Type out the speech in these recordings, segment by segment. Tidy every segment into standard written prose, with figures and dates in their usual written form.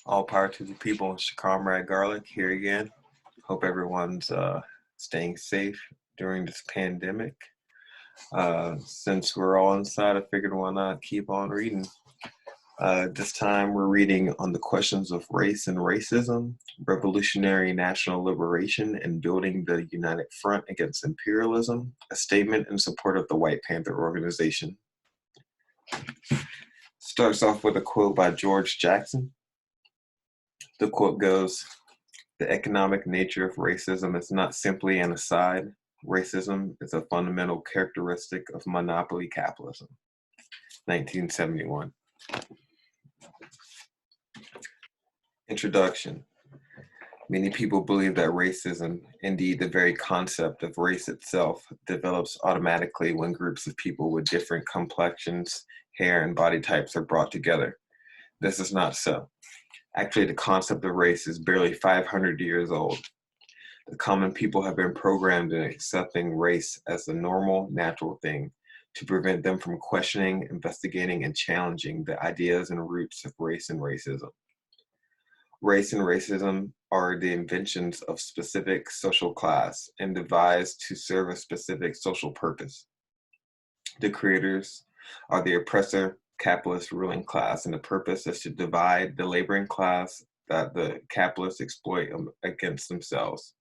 All power to the people. It's your comrade Garlic here again. Hope everyone's staying safe during this pandemic. Since we're all inside, I figured why not keep on reading. This time we're reading on the questions of race and racism, revolutionary national liberation, and building the united front against imperialism, a statement in support of the White Panther Organization. Starts off with a quote by George Jackson. The quote goes, "The economic nature of racism is not simply an aside. Racism is a fundamental characteristic of monopoly capitalism." 1971. Introduction. Many people believe that racism, indeed the very concept of race itself, develops automatically when groups of people with different complexions, hair, and body types are brought together. This is not so. Actually, the concept of race is barely 500 years old. The common people have been programmed in accepting race as a normal, natural thing to prevent them from questioning, investigating, and challenging the ideas and roots of race and racism. Race and racism are the inventions of specific social class and devised to serve a specific social purpose. The creators are the oppressor, capitalist ruling class, and the purpose is to divide the laboring class that the capitalists exploit against themselves.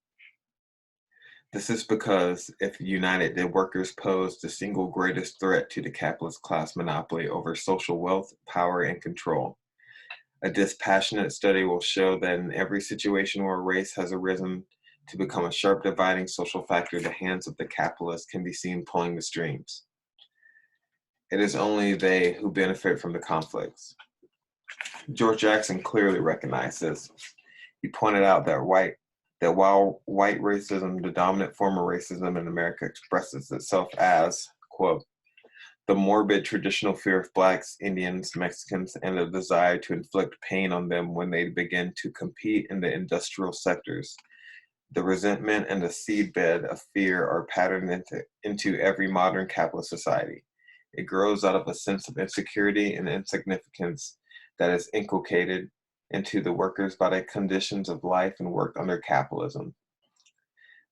This is because, if united, the workers pose the single greatest threat to the capitalist class monopoly over social wealth, power, and control. A dispassionate study will show that in every situation where race has arisen to become a sharp dividing social factor, the hands of the capitalists can be seen pulling the strings. It is only they who benefit from the conflicts. George Jackson clearly recognized this. He pointed out that while white racism, the dominant form of racism in America, expresses itself as, quote, "the morbid traditional fear of blacks, Indians, Mexicans, and the desire to inflict pain on them when they begin to compete in the industrial sectors. The resentment and the seedbed of fear are patterned into every modern capitalist society. It grows out of a sense of insecurity and insignificance that is inculcated into the workers by the conditions of life and work under capitalism.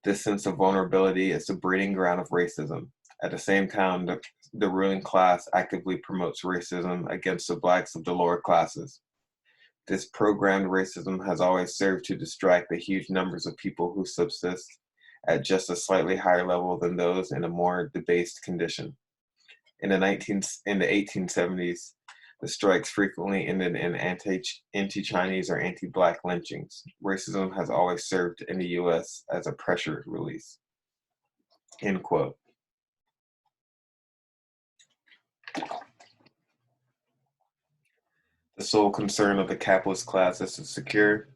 This sense of vulnerability is the breeding ground of racism. At the same time, the ruling class actively promotes racism against the blacks of the lower classes. This programmed racism has always served to distract the huge numbers of people who subsist at just a slightly higher level than those in a more debased condition. In the 1870s, the strikes frequently ended in anti-Chinese or anti-black lynchings. Racism has always served in the U.S. as a pressure release." End quote. The sole concern of the capitalist class is to secure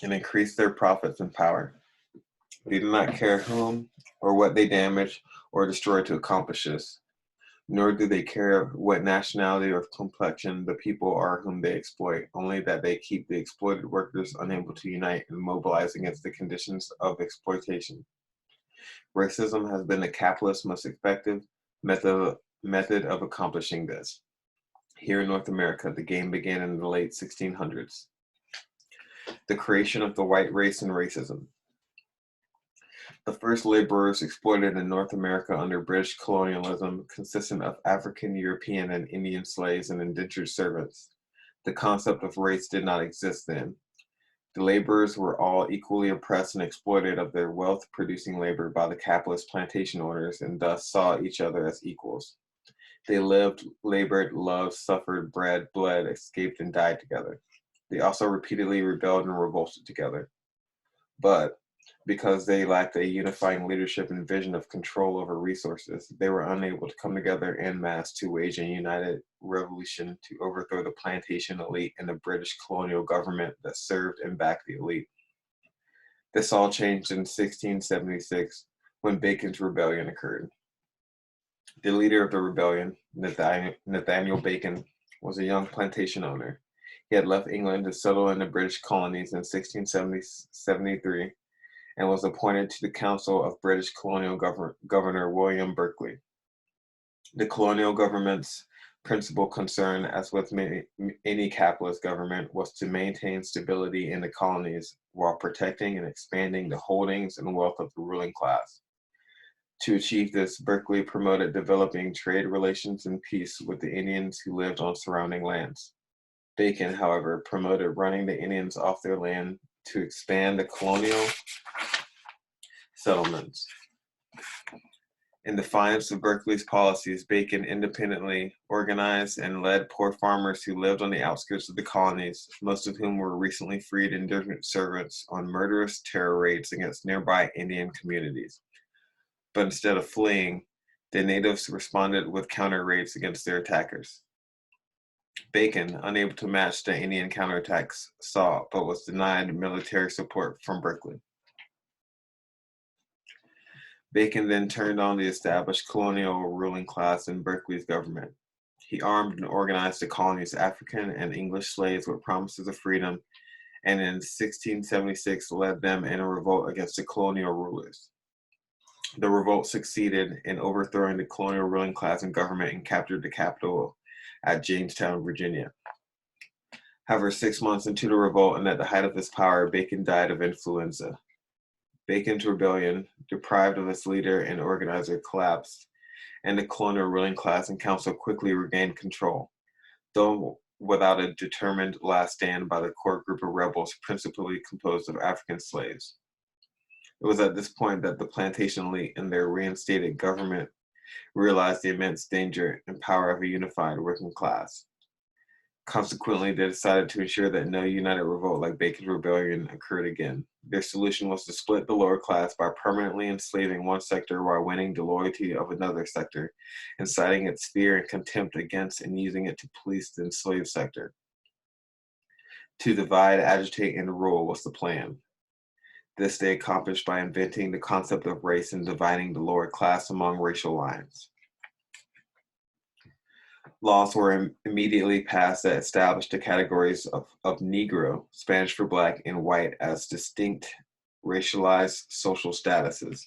and increase their profits and power. They do not care whom or what they damage or destroy to accomplish this, nor do they care what nationality or complexion the people are whom they exploit, only that they keep the exploited workers unable to unite and mobilize against the conditions of exploitation. Racism has been the capitalist's most effective method of accomplishing this. Here in North America, the game began in the late 1600s. The creation of the white race and racism. The first laborers exploited in North America under British colonialism consisted of African, European, and Indian slaves and indentured servants. The concept of race did not exist then. The laborers were all equally oppressed and exploited of their wealth-producing labor by the capitalist plantation owners and thus saw each other as equals. They lived, labored, loved, suffered, bred, bled, escaped, and died together. They also repeatedly rebelled and revolted together. But because they lacked a unifying leadership and vision of control over resources, they were unable to come together en masse to wage a united revolution to overthrow the plantation elite and the British colonial government that served and backed the elite. This all changed in 1676 when Bacon's Rebellion occurred. The leader of the rebellion, Nathaniel Bacon, was a young plantation owner. He had left England to settle in the British colonies in 1673 and was appointed to the Council of British Colonial Governor William Berkeley. The colonial governments principal concern, as with any capitalist government, was to maintain stability in the colonies while protecting and expanding the holdings and wealth of the ruling class. To achieve this, Berkeley promoted developing trade relations and peace with the Indians who lived on surrounding lands. Bacon, however, promoted running the Indians off their land to expand the colonial settlements. In defiance of Berkeley's policies, Bacon independently organized and led poor farmers who lived on the outskirts of the colonies, most of whom were recently freed indentured servants, on murderous terror raids against nearby Indian communities. But instead of fleeing, the natives responded with counter raids against their attackers. Bacon, unable to match the Indian counterattacks, sought but was denied military support from Berkeley. Bacon then turned on the established colonial ruling class in Berkeley's government. He armed and organized the colony's African and English slaves with promises of freedom, and in 1676 led them in a revolt against the colonial rulers. The revolt succeeded in overthrowing the colonial ruling class and government and captured the capital at Jamestown, Virginia. However, 6 months into the revolt and at the height of his power, Bacon died of influenza. Bacon's rebellion, deprived of its leader and organizer, collapsed, and the colonial ruling class and council quickly regained control, though without a determined last stand by the core group of rebels principally composed of African slaves. It was at this point that the plantation elite and their reinstated government realized the immense danger and power of a unified working class. Consequently, they decided to ensure that no united revolt like Bacon's rebellion occurred again. Their solution was to split the lower class by permanently enslaving one sector while winning the loyalty of another sector, inciting its fear and contempt against and using it to police the enslaved sector. To divide, agitate, and rule was the plan. This they accomplished by inventing the concept of race and dividing the lower class among racial lines. Laws were immediately passed that established the categories of Negro, Spanish for black, and white as distinct racialized social statuses.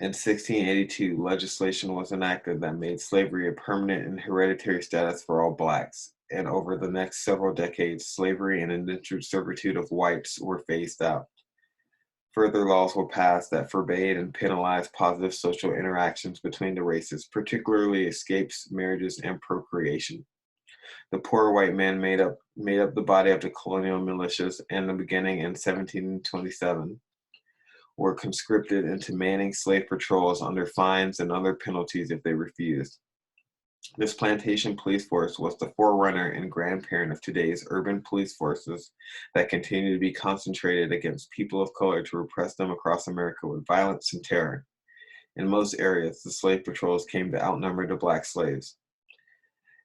In 1682, legislation was enacted that made slavery a permanent and hereditary status for all blacks, and over the next several decades, slavery and indentured servitude of whites were phased out. Further laws were passed that forbade and penalized positive social interactions between the races, particularly escapes, marriages, and procreation. The poor white men made up the body of the colonial militias, and beginning in 1727, were conscripted into manning slave patrols under fines and other penalties if they refused. This plantation police force was the forerunner and grandparent of today's urban police forces that continue to be concentrated against people of color to repress them across America with violence and terror. In most areas, the slave patrols came to outnumber the black slaves.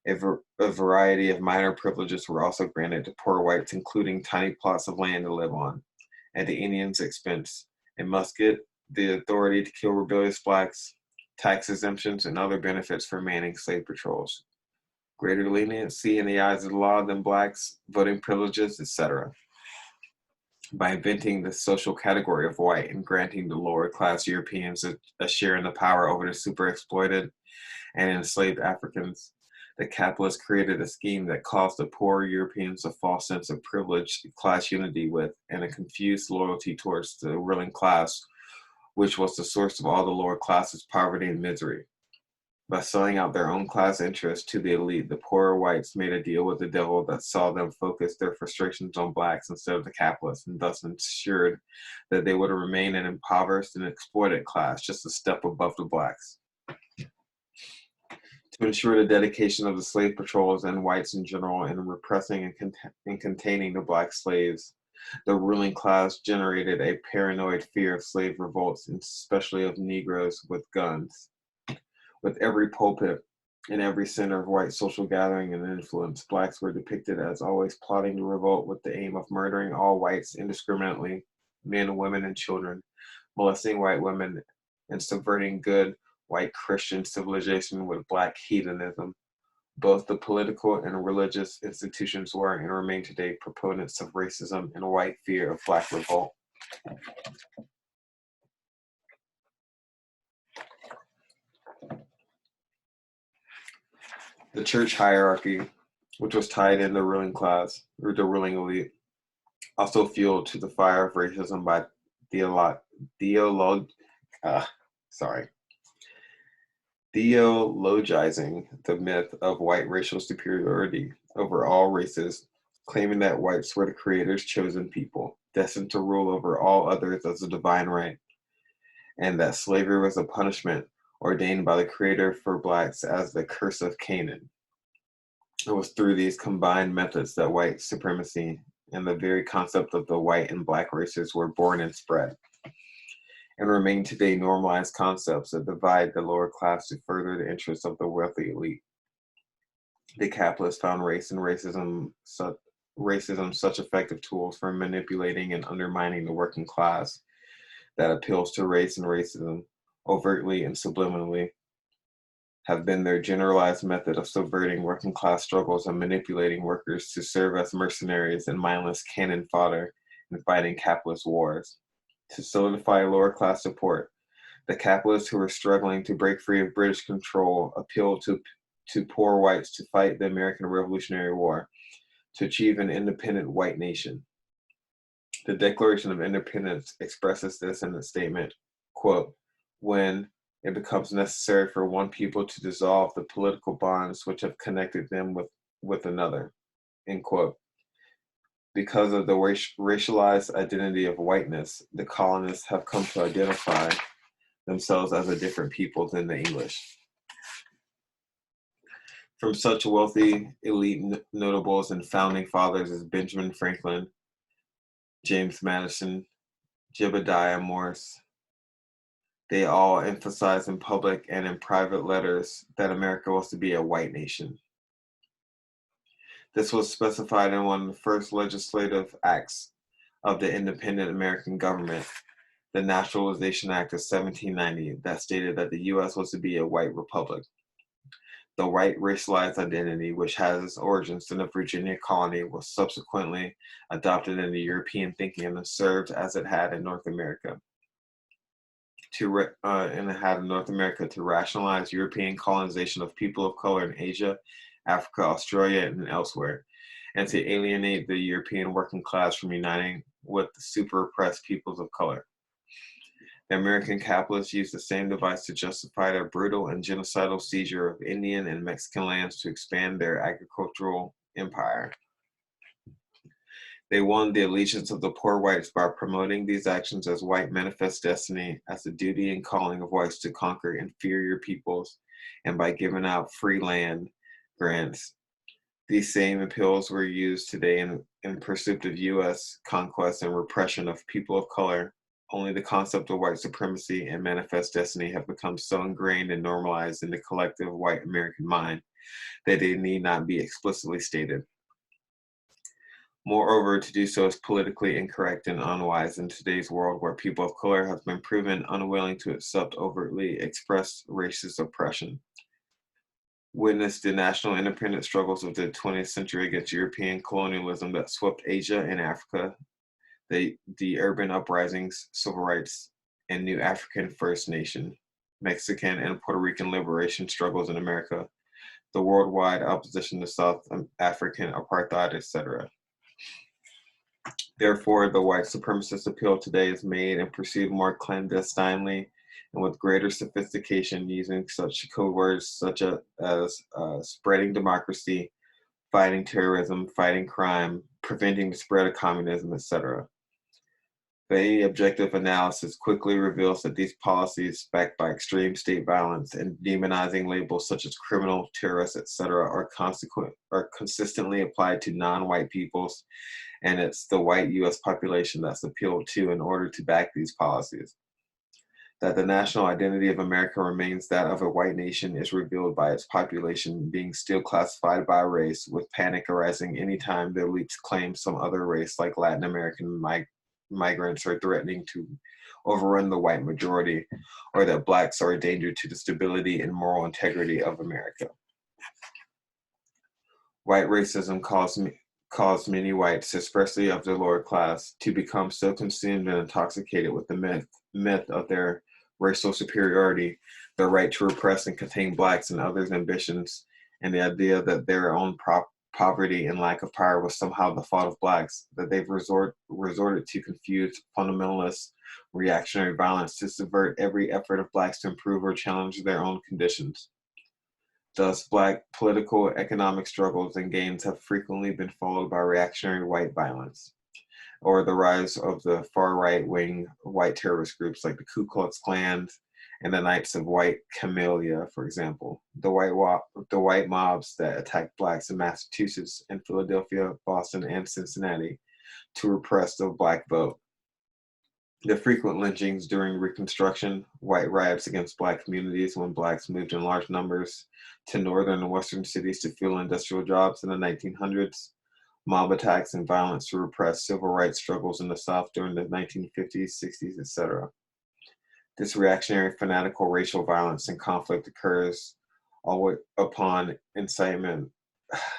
A variety of minor privileges were also granted to poor whites, including tiny plots of land to live on, at the Indians' expense, a musket, the authority to kill rebellious blacks, tax exemptions, and other benefits for manning slave patrols, greater leniency in the eyes of the law than blacks, voting privileges, etc. By inventing the social category of white and granting the lower class Europeans a share in the power over the super exploited and enslaved Africans, the capitalists created a scheme that caused the poor Europeans a false sense of privileged class unity with and a confused loyalty towards the ruling class, which was the source of all the lower classes' poverty and misery. By selling out their own class interests to the elite, the poorer whites made a deal with the devil that saw them focus their frustrations on blacks instead of the capitalists, and thus ensured that they would remain an impoverished and exploited class just a step above the blacks. To ensure the dedication of the slave patrols and whites in general in repressing and containing the black slaves, the ruling class generated a paranoid fear of slave revolts, and especially of Negroes with guns. With every pulpit and every center of white social gathering and influence, blacks were depicted as always plotting to revolt with the aim of murdering all whites indiscriminately, men, women, and children, molesting white women, and subverting good white Christian civilization with black heathenism. Both the political and religious institutions were and remain today proponents of racism and white fear of black revolt. The church hierarchy, which was tied in the ruling class or the ruling elite, also fueled to the fire of racism by theolog- uh, sorry, theologizing the myth of white racial superiority over all races, claiming that whites were the Creator's chosen people, destined to rule over all others as a divine right, and that slavery was a punishment ordained by the Creator for blacks as the curse of Canaan. It was through these combined methods that white supremacy and the very concept of the white and black races were born and spread, and remain today normalized concepts that divide the lower class to further the interests of the wealthy elite. The capitalists found race and racism such effective tools for manipulating and undermining the working class that appeals to race and racism overtly and subliminally have been their generalized method of subverting working class struggles and manipulating workers to serve as mercenaries and mindless cannon fodder in fighting capitalist wars. To solidify lower class support, the capitalists who were struggling to break free of British control appealed to poor whites to fight the American Revolutionary War to achieve an independent white nation. The Declaration of Independence expresses this in the statement, quote, when it becomes necessary for one people to dissolve the political bonds which have connected them with another, end quote. Because of the racialized identity of whiteness, the colonists have come to identify themselves as a different people than the English. From such wealthy elite notables and founding fathers as Benjamin Franklin, James Madison, Jedediah Morse, they all emphasized in public and in private letters that America was to be a white nation. This was specified in one of the first legislative acts of the independent American government, the Naturalization Act of 1790, that stated that the U.S. was to be a white republic. The white racialized identity, which has its origins in the Virginia colony, was subsequently adopted into European thinking and served as it had in North America. To rationalize European colonization of people of color in Asia, Africa, Australia, and elsewhere, and to alienate the European working class from uniting with the super oppressed peoples of color. The American capitalists used the same device to justify their brutal and genocidal seizure of Indian and Mexican lands to expand their agricultural empire. They won the allegiance of the poor whites by promoting these actions as white manifest destiny, as the duty and calling of whites to conquer inferior peoples, and by giving out free land grants. These same appeals were used today in pursuit of U.S. conquest and repression of people of color. Only the concept of white supremacy and manifest destiny have become so ingrained and normalized in the collective white American mind that they need not be explicitly stated. Moreover, to do so is politically incorrect and unwise in today's world where people of color have been proven unwilling to accept overtly expressed racist oppression. Witness the national independence struggles of the 20th century against European colonialism that swept Asia and Africa, the urban uprisings, civil rights, and new African First Nation, Mexican and Puerto Rican liberation struggles in America, the worldwide opposition to South African apartheid, etc. Therefore, the white supremacist appeal today is made and pursued more clandestinely and with greater sophistication using such code words such as spreading democracy, fighting terrorism, fighting crime, preventing the spread of communism, etc. But any objective analysis quickly reveals that these policies, backed by extreme state violence and demonizing labels such as criminal, terrorist, etc., are consistently applied to non-white peoples, and it's the white U.S. population that's appealed to in order to back these policies. That the national identity of America remains that of a white nation is revealed by its population being still classified by race, with panic arising anytime the elites claim some other race like Latin American migrants are threatening to overrun the white majority, or that blacks are a danger to the stability and moral integrity of America. White racism caused many whites, especially of the lower class, to become so consumed and intoxicated with the myth of their racial superiority, their right to repress and contain blacks and others' ambitions, and the idea that their own poverty and lack of power was somehow the fault of blacks, that they've resorted to confused fundamentalist reactionary violence to subvert every effort of blacks to improve or challenge their own conditions. Thus, black political economic struggles and gains have frequently been followed by reactionary white violence, or the rise of the far right-wing white terrorist groups like the Ku Klux Klan and the Knights of White Camellia, for example. The white mobs that attacked blacks in Massachusetts and Philadelphia, Boston, and Cincinnati to repress the black vote. The frequent lynchings during Reconstruction, white riots against black communities when blacks moved in large numbers to northern and western cities to fill industrial jobs in the 1900s, mob attacks and violence to repress civil rights struggles in the South during the 1950s, 60s, etc. This reactionary fanatical racial violence and conflict occurs always upon incitement.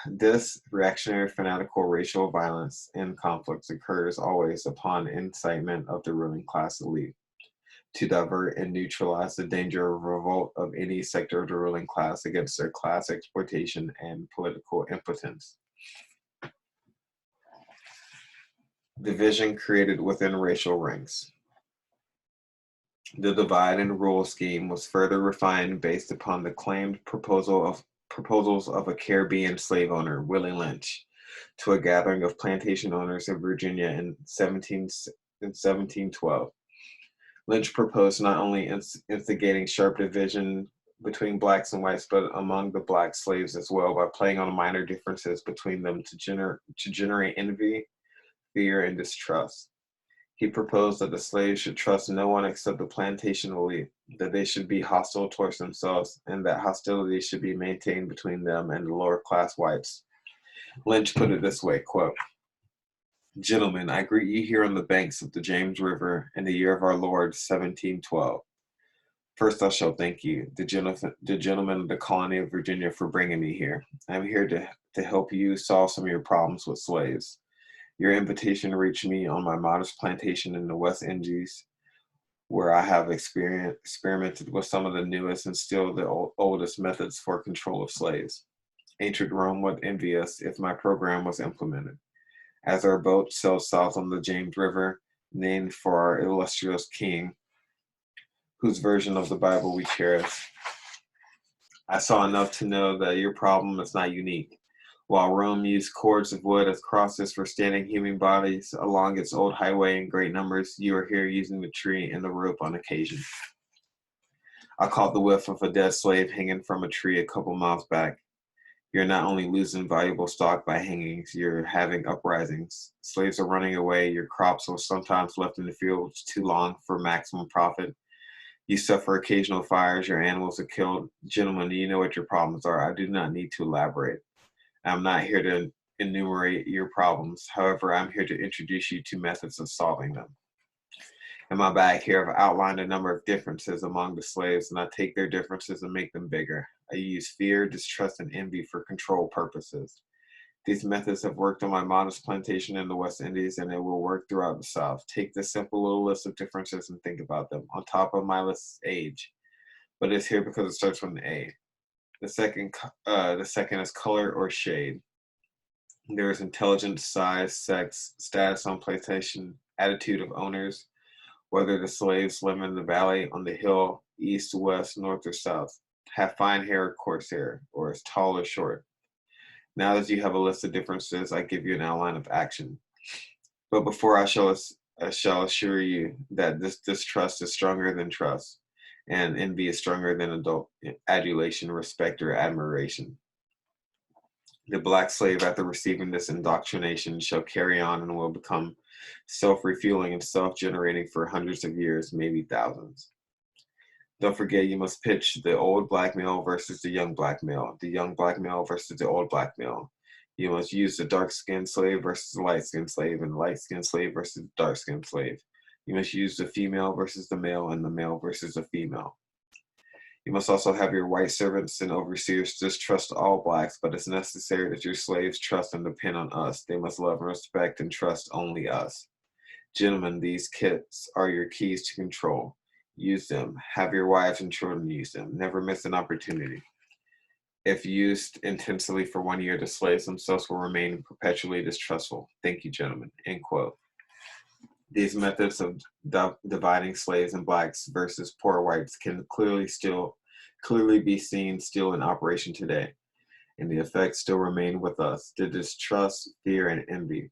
This reactionary fanatical racial violence and conflicts occurs always upon incitement of the ruling class elite to divert and neutralize the danger of revolt of any sector of the ruling class against their class exploitation and political impotence. Division created within racial ranks. The divide and rule scheme was further refined based upon the claimed proposals of a Caribbean slave owner, Willie Lynch, to a gathering of plantation owners in Virginia in 1712. Lynch proposed not only instigating sharp division between blacks and whites, but among the black slaves as well, by playing on minor differences between them to generate envy, fear, and distrust. He proposed that the slaves should trust no one except the plantation elite, that they should be hostile towards themselves, and that hostility should be maintained between them and the lower class whites. Lynch put it this way, quote, "Gentlemen, I greet you here on the banks of the James River in the year of our Lord 1712. First I shall thank you, the gentlemen of the colony of Virginia, for bringing me here. I am here to help you solve some of your problems with slaves. Your invitation reached me on my modest plantation in the West Indies, where I have experimented with some of the newest and still the oldest methods for control of slaves. Ancient Rome would envy us if my program was implemented. As our boat sails south on the James River, named for our illustrious king, whose version of the Bible we cherish, I saw enough to know that your problem is not unique. While Rome used cords of wood as crosses for standing human bodies along its old highway in great numbers, you are here using the tree and the rope on occasion. I caught the whiff of a dead slave hanging from a tree a couple miles back. You're not only losing valuable stock by hangings, you're having uprisings. Slaves are running away, your crops are sometimes left in the fields too long for maximum profit. You suffer occasional fires, your animals are killed. Gentlemen, you know what your problems are. I do not need to elaborate. I'm not here to enumerate your problems. However, I'm here to introduce you to methods of solving them. In my bag here, I've outlined a number of differences among the slaves, and I take their differences and make them bigger. I use fear, distrust, and envy for control purposes. These methods have worked on my modest plantation in the West Indies, and it will work throughout the South. Take this simple little list of differences and think about them. On top of my list is age, but it's here because it starts with an A. The second is color or shade. There is intelligence, size, sex, status on plantation, attitude of owners, whether the slaves live in the valley, on the hill, east, west, north, or south, have fine hair or coarse hair, or is tall or short. Now that you have a list of differences, I give you an outline of action. But before I shall assure you that this distrust is stronger than trust, and envy is stronger than adult adulation, respect, or admiration. The black slave, after receiving this indoctrination, shall carry on and will become self-refueling and self-generating for hundreds of years, maybe thousands. Don't forget, you must pitch the old black male versus the young black male male versus the old black male. You must use the dark-skinned slave versus the light-skinned slave, and the light-skinned slave versus the dark-skinned slave. You must use the female versus the male, and the male versus the female. You must also have your white servants and overseers distrust all blacks, but it's necessary that your slaves trust and depend on us. They must love and respect and trust only us. Gentlemen, these kits are your keys to control. Use them. Have your wives and children use them. Never miss an opportunity. if used intensely for 1 year, the slaves themselves will remain perpetually distrustful. Thank you, gentlemen. End quote. These methods of dividing slaves and blacks versus poor whites can clearly be seen still in operation today, and the effects still remain with us: the distrust, fear, and envy.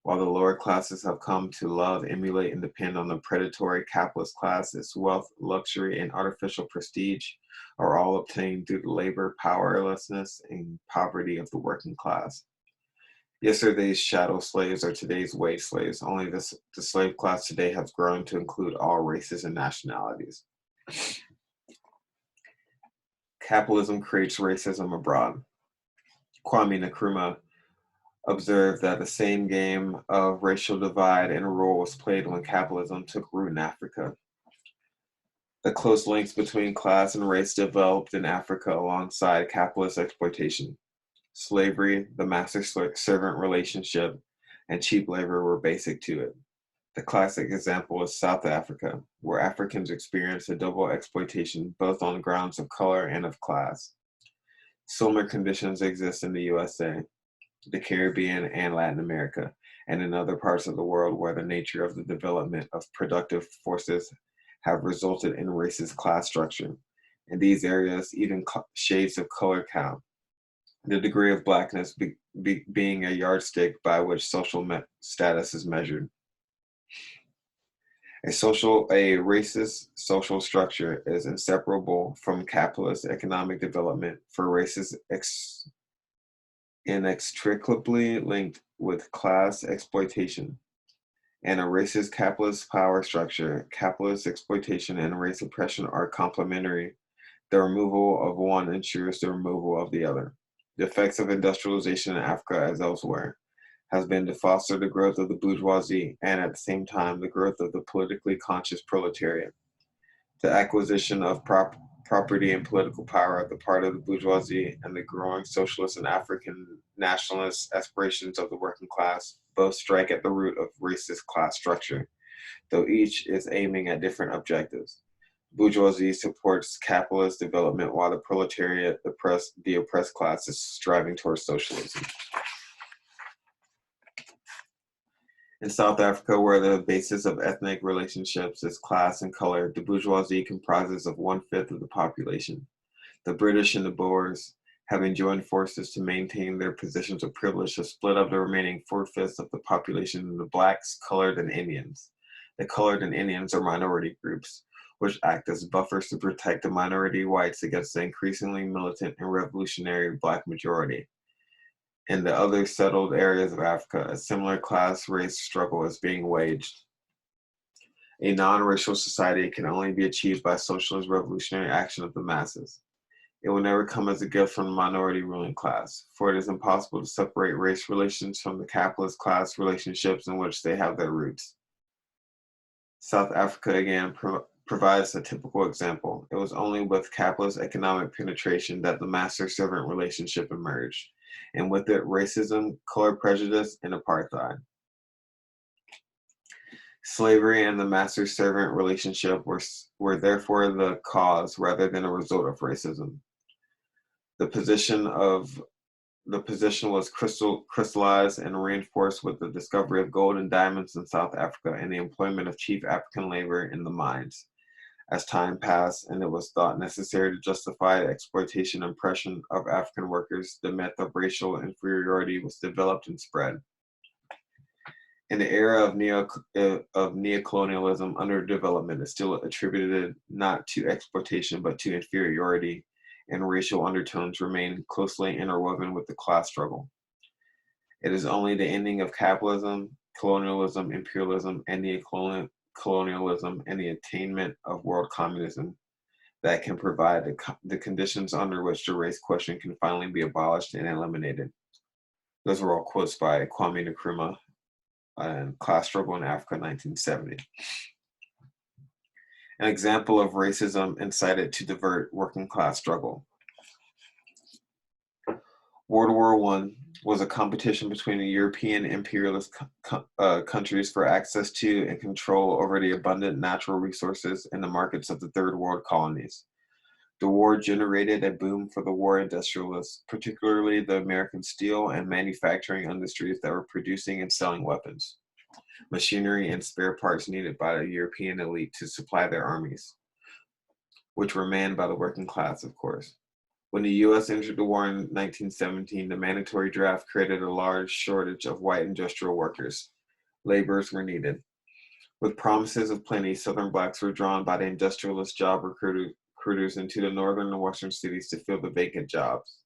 While the lower classes have come to love, emulate, and depend on the predatory capitalist class, its wealth, luxury, and artificial prestige are all obtained through the labor, powerlessness, and poverty of the working class. Yesterday's shadow slaves are today's wage slaves, only the slave class today has grown to include all races and nationalities. Capitalism creates racism abroad. Kwame Nkrumah observed that the same game of racial divide and rule was played when capitalism took root in Africa. The close links between class and race developed in Africa alongside capitalist exploitation. Slavery, the master-servant relationship, and cheap labor were basic to it. The classic example is South Africa, where Africans experienced a double exploitation both on grounds of color and of class. Similar conditions exist in the USA, the Caribbean, and Latin America, and in other parts of the world where the nature of the development of productive forces have resulted in racist class structure. In these areas, even shades of color count, the degree of blackness being a yardstick by which social status is measured. A racist social structure is inseparable from capitalist economic development, for races inextricably linked with class exploitation. And a racist capitalist power structure, capitalist exploitation, and race oppression are complementary. The removal of one ensures the removal of the other. The effects of industrialization in Africa, as elsewhere, has been to foster the growth of the bourgeoisie and at the same time the growth of the politically conscious proletariat. The acquisition of property and political power on the part of the bourgeoisie and the growing socialist and African nationalist aspirations of the working class both strike at the root of racist class structure, though each is aiming at different objectives. Bourgeoisie supports capitalist development while the proletariat, the oppressed class, is striving towards socialism. In South Africa, where the basis of ethnic relationships is class and color, the bourgeoisie comprises of 1/5 of the population. The British and the Boers, having joined forces to maintain their positions of privilege, have split up the remaining 4/5 of the population into blacks, colored, and Indians. The colored and Indians are minority groups, which act as buffers to protect the minority whites against the increasingly militant and revolutionary black majority. In the other settled areas of Africa, a similar class-race struggle is being waged. A non-racial society can only be achieved by socialist revolutionary action of the masses. It will never come as a gift from the minority ruling class, for it is impossible to separate race relations from the capitalist class relationships in which they have their roots. South Africa again provides a typical example. It was only with capitalist economic penetration that the master-servant relationship emerged, and with it racism, color prejudice, and apartheid. Slavery and the master-servant relationship were therefore the cause rather than a result of racism. The position was crystallized and reinforced with the discovery of gold and diamonds in South Africa and the employment of cheap African labor in the mines. As time passed and it was thought necessary to justify the exploitation and oppression of African workers, the myth of racial inferiority was developed and spread. In the era of neocolonialism, underdevelopment is still attributed not to exploitation but to inferiority, and racial undertones remain closely interwoven with the class struggle. It is only the ending of capitalism, colonialism, imperialism, and neocolonialism, and the attainment of world communism that can provide the conditions under which the race question can finally be abolished and eliminated. Those were all quotes by Kwame Nkrumah and Class Struggle in Africa, 1970. An example of racism incited to divert working class struggle. World War I was a competition between the European imperialist countries for access to and control over the abundant natural resources in the markets of the Third World colonies. The war generated a boom for the war industrialists, particularly the American steel and manufacturing industries that were producing and selling weapons, machinery, and spare parts needed by the European elite to supply their armies, which were manned by the working class, of course. When the U.S. entered the war in 1917, the mandatory draft created a large shortage of white industrial workers. Laborers were needed. With promises of plenty, Southern blacks were drawn by the industrialist job recruiters into the northern and western cities to fill the vacant jobs.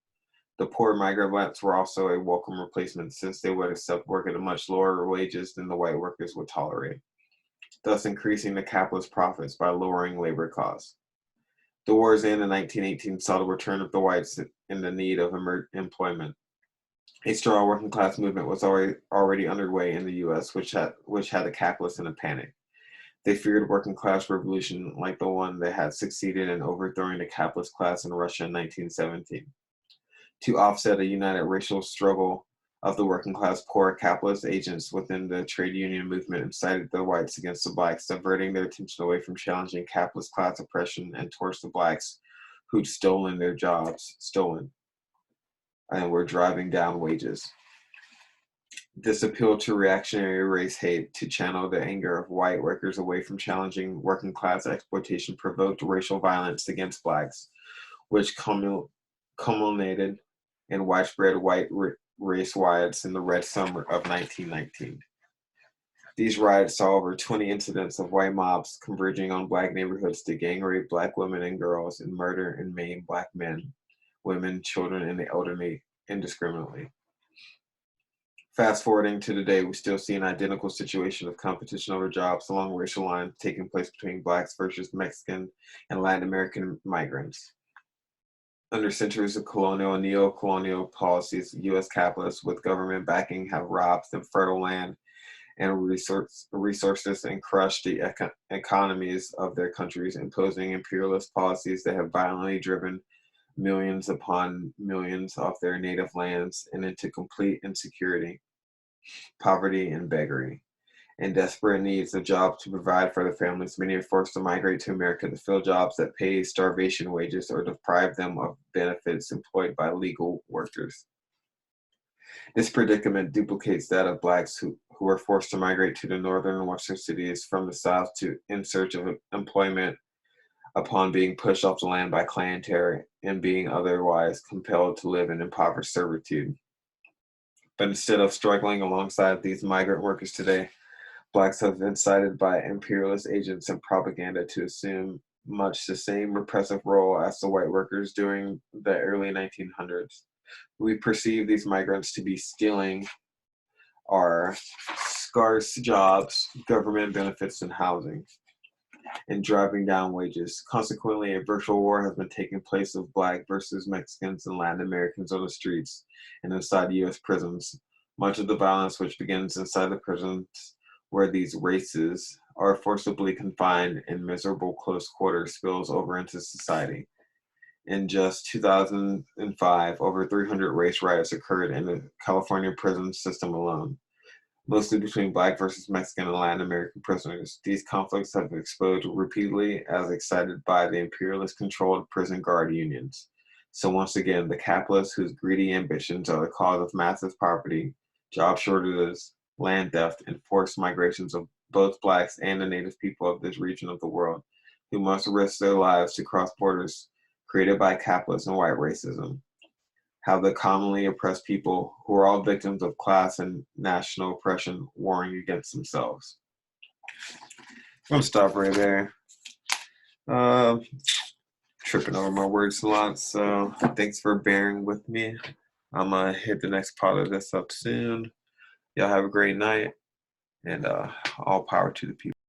The poor migrant blacks were also a welcome replacement since they would accept work at a much lower wages than the white workers would tolerate, thus increasing the capitalist profits by lowering labor costs. The war's end in 1918 saw the return of the whites in the need of employment. A strong working class movement was already underway in the U.S., which had the capitalists in a panic. They feared working class revolution like the one that had succeeded in overthrowing the capitalist class in Russia in 1917. To offset a united racial struggle of the working class, poor capitalist agents within the trade union movement incited the whites against the blacks, diverting their attention away from challenging capitalist class oppression and towards the blacks who'd stolen their jobs, and were driving down wages. This appeal to reactionary race hate to channel the anger of white workers away from challenging working class exploitation provoked racial violence against blacks, which culminated in widespread white race riots in the Red Summer of 1919. These riots saw over 20 incidents of white mobs converging on black neighborhoods to gang rape black women and girls and murder and maim black men, women, children, and the elderly indiscriminately. Fast forwarding to today, we still see an identical situation of competition over jobs along racial lines taking place between blacks versus Mexican and Latin American migrants. Under centuries of colonial and neo-colonial policies, U.S. capitalists with government backing have robbed the fertile land and resources and crushed the economies of their countries, imposing imperialist policies that have violently driven millions upon millions off their native lands and into complete insecurity, poverty, and beggary. In desperate needs of jobs to provide for their families, many are forced to migrate to America to fill jobs that pay starvation wages or deprive them of benefits employed by legal workers. This predicament duplicates that of blacks who are forced to migrate to the northern and western cities from the south in search of employment upon being pushed off the land by clan terror and being otherwise compelled to live in impoverished servitude. But instead of struggling alongside these migrant workers today, blacks have been incited by imperialist agents and propaganda to assume much the same repressive role as the white workers during the early 1900s. We perceive these migrants to be stealing our scarce jobs, government benefits, and housing, and driving down wages. Consequently, a virtual war has been taking place of black versus Mexicans and Latin Americans on the streets and inside U.S. prisons. Much of the violence which begins inside the prisons where these races are forcibly confined in miserable close quarters spills over into society. In just 2005, over 300 race riots occurred in the California prison system alone, mostly between black versus Mexican and Latin American prisoners. These conflicts have exploded repeatedly as excited by the imperialist-controlled prison guard unions. So once again, the capitalists whose greedy ambitions are the cause of massive poverty, job shortages, land theft, and forced migrations of both blacks and the native people of this region of the world, who must risk their lives to cross borders created by capitalists and white racism. How the commonly oppressed people, who are all victims of class and national oppression, warring against themselves. I'm going to stop right there. Tripping over my words a lot, so thanks for bearing with me. I'm going to hit the next part of this up soon. Y'all have a great night, and all power to the people.